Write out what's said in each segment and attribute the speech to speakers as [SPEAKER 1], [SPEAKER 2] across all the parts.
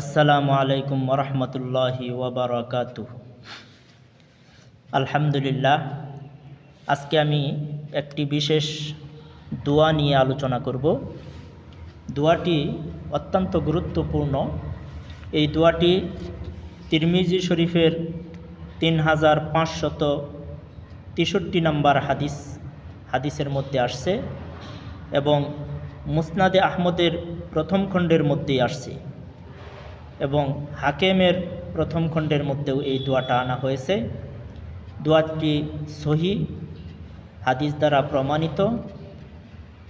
[SPEAKER 1] আসসালামু আলাইকুম ওরহমতুল্লাহি ওবরাকাতুহ। আলহামদুলিল্লাহ, আজকে আমি একটি বিশেষ দোয়া নিয়ে আলোচনা করব। দোয়াটি অত্যন্ত গুরুত্বপূর্ণ। এই দোয়াটি তিরমিজি শরীফের 3563 নম্বর হাদিসের মধ্যে আসছে এবং মুসনাদে আহমদের প্রথম খণ্ডের মধ্যেই আসছে এবং হাকেমের প্রথম খণ্ডের মধ্যেও এই দোয়াটা আনা হয়েছে। দোয়াটি সহিহ হাদিস দ্বারা প্রমাণিত।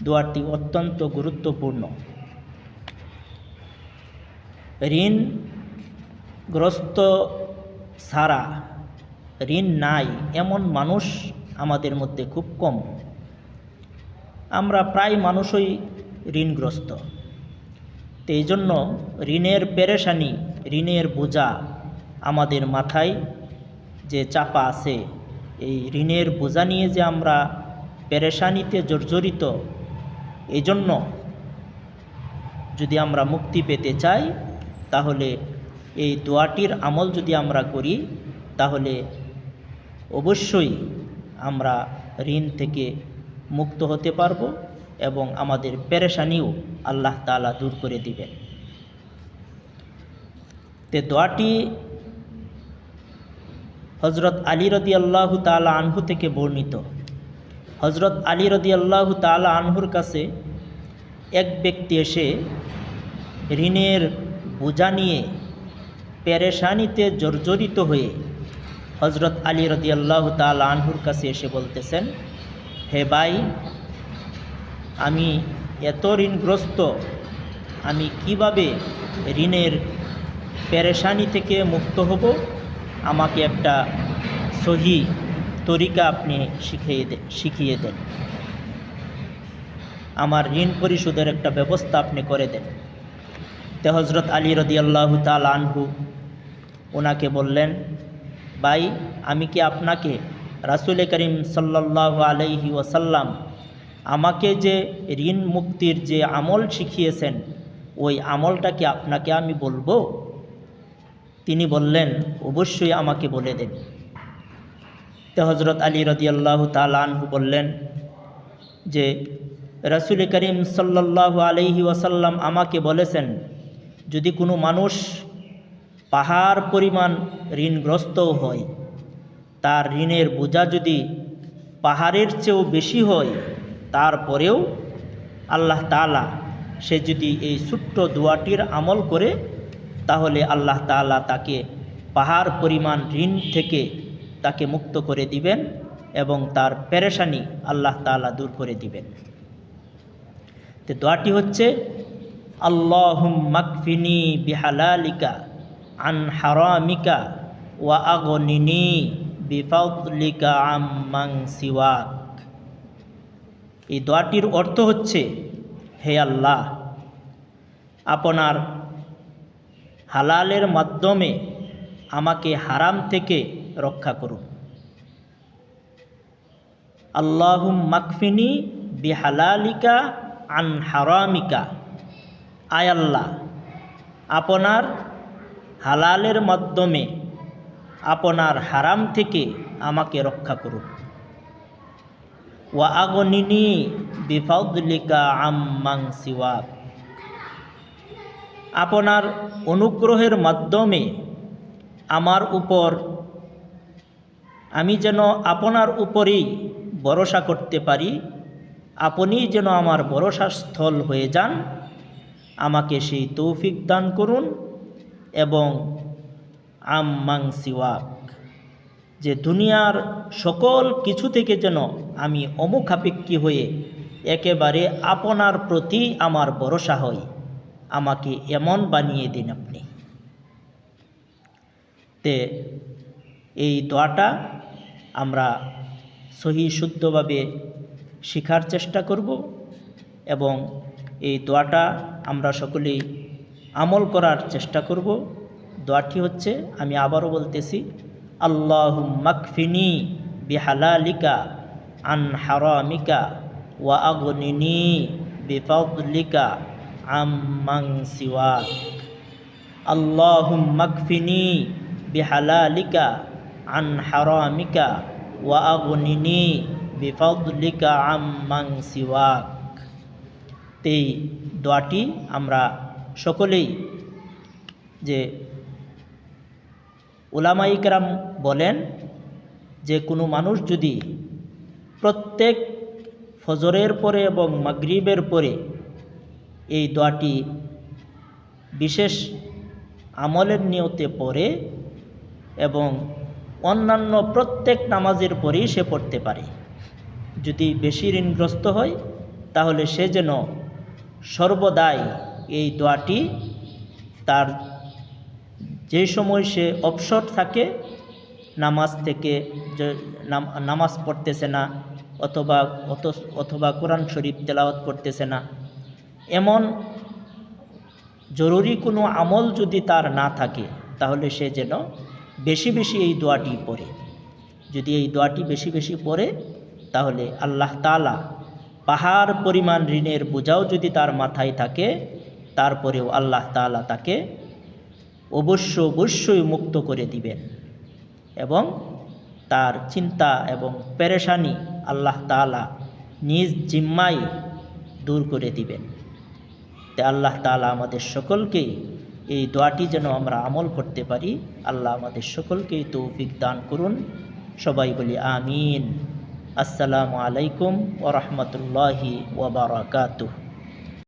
[SPEAKER 1] দোয়াটি অত্যন্ত গুরুত্বপূর্ণ। ঋণগ্রস্ত ছাড়া, ঋণ নাই এমন মানুষ আমাদের মধ্যে খুব কম। আমরা প্রায় মানুষই ঋণগ্রস্ত। তো এই জন্য ঋণের পেরেশানি, ঋণের বোঝা আমাদের মাথায় যে চাপা আছে, এই ঋণের বোঝা নিয়ে যে আমরা পেরেশানিতে জর্জরিত, এই জন্য যদি আমরা মুক্তি পেতে চাই তাহলে এই দোয়াটির আমল যদি আমরা করি তাহলে অবশ্যই আমরা ঋণ থেকে মুক্ত হতে পারব এবং আমাদের পেরেশানিও আল্লাহ তাআলা দূর করে দিবেন। তে দোয়াটি হযরত আলী রাদিয়াল্লাহু তাআলা আনহু থেকে বর্ণিত। হযরত আলী রাদিয়াল্লাহু তাআলা আনহুর কাছে এক ব্যক্তি এসে ঋণের বোঝা নিয়ে পেরেশানিতে জর্জরিত হয়ে হযরত আলী রাদিয়াল্লাহু তাআলা আনহুর কাছে এসে বলতেছেন, হে ভাই, আমি এত ঋণগ্রস্ত, আমি কিভাবে ঋণের পেরেশানি থেকে মুক্ত হব? আমাকে একটা সহি তরিকা আপনি শিখিয়ে দেন। আমার ঋণ পরিশোধের একটা ব্যবস্থা আপনি করে দেন। তে হযরত আলী রাদিয়াল্লাহু তাআলা আনহু ওনাকে বললেন, ভাই, আমি কি আপনাকে রাসূল করিম সাল্লাল্লাহু আলাইহি ওয়াসাল্লাম আমাকে যে ঋণ মুক্তির যে আমল শিখিয়েছেন, ওই আমলটা কি আপনাকে আমি বলবো? তিনি বললেন, অবশ্যই আমাকে বলে দেন। তো হযরত আলী রাদিয়াল্লাহু তাআলা আনহু বললেন যে রাসূল করিম সাল্লাল্লাহু আলাইহি ওয়াসাল্লাম আমাকে বলেছেন, যদি কোনো মানুষ পাহাড় পরিমাণ ঋণগ্রস্তও হয়, তার ঋণের বোঝা যদি পাহাড়ের চেয়েও বেশি হয়, তারপরেও আল্লাহ তাআলা সে যদি এই ছোট্ট দোয়াটির আমল করে, তাহলে আল্লাহ তাআলা তাকে পাহাড় পরিমাণ ঋণ থেকে তাকে মুক্ত করে দিবেন এবং তার পেরেশানি আল্লাহ তাআলা দূর করে দিবেন। তো দোয়াটি হচ্ছে, আল্লাহুম্মা কফিনি বিহালালিকা আন হারামিকা ওয়া আগনিনি বিফাদলিকা আম্মান সিওয়াক। এই দোয়াটির অর্থ হচ্ছে, হে আল্লাহ, আপনার হালালের মাধ্যমে আমাকে হারাম থেকে রক্ষা করুন। আল্লাহুম্মা কফিনি বিহালালিকা আন হারামিকা। আয় আল্লাহ, আপনার হালালের মাধ্যমে আপনার হারাম থেকে আমাকে রক্ষা করুন। ওয়া আগনিনি বিফাদলিকা আম্মান সিওয়াক। আপনার অনুগ্রহের মাধ্যমে আমার উপর, আমি যেন আপনার উপরেই ভরসা করতে পারি, আপনিই যেন আমার ভরসার স্থল হয়ে যান, আমাকে সেই তৌফিক দান করুন। এবং আম্মান সিওয়াক, যে দুনিয়ার সকল কিছু থেকে যেন আমি অমুখাপেক্ষী হয়ে একেবারে আপনার প্রতি আমার ভরসা হয়, আমাকে এমন বানিয়ে দিন আপনি। তে এই দোয়াটা আমরা সহি শুদ্ধভাবে শেখার চেষ্টা করব এবং এই দোয়াটা আমরা সকলেই আমল করার চেষ্টা করব। দোয়াটি হচ্ছে, আমি আবারও বলতেছি, আল্লাহুম্মা কফিনি বিহালালিকা আন হারামিকা ওয়া আগনিনি বিফাদলিকা আম্মান সিওয়াক। আল্লাহুম্মা কফিনি বিহালালিকা আন হারামিকা ওয়া আগনিনি বিফাদলিকা আম্মান সিওয়াক। এই দোয়াটি আমরা সকলেই, যে উলামায়ে কেরাম বলেন যে কোনো মানুষ যদি প্রত্যেক ফজরের পরে এবং মাগরিবের পরে এই দোয়াটি বিশেষ আমলের নিয়তে পড়ে এবং অন্যান্য প্রত্যেক নামাজের পরেই সে পড়তে পারে, যদি বেশি ঋণগ্রস্ত হয় তাহলে সে যেন সর্বদাই এই দোয়াটি তার যে সময় সে অবসর থাকে নামাজ থেকে, যে নামাজ পড়তেছে না অথবা কোরআন শরীফ তেলাওয়াত করতেছে না, এমন জরুরি কোনো আমল যদি তার না থাকে তাহলে সে যেন বেশি বেশি এই দোয়াটি পড়ে। যদি এই দোয়াটি বেশি বেশি পড়ে তাহলে আল্লাহ তাআলা পাহাড় পরিমাণ ঋণের বোঝাও যদি তার মাথায় থাকে তারপরেও আল্লাহ তাআলা তাকে অবশ্যই মুক্ত করে দিবেন এবং তার চিন্তা এবং পেরেশানি আল্লাহ তাআলা নিজ জিম্মায় দূর করে দিবেন। তাই আল্লাহ তাআলা আমাদের সকলকেই এই দোয়াটি যেন আমরা আমল করতে পারি, আল্লাহ আমাদের সকলকেই তৌফিক দান করুন। সবাই বলি আমিন। আসসালামু আলাইকুম ওয়া রাহমাতুল্লাহি ওয়া বারাকাতুহু।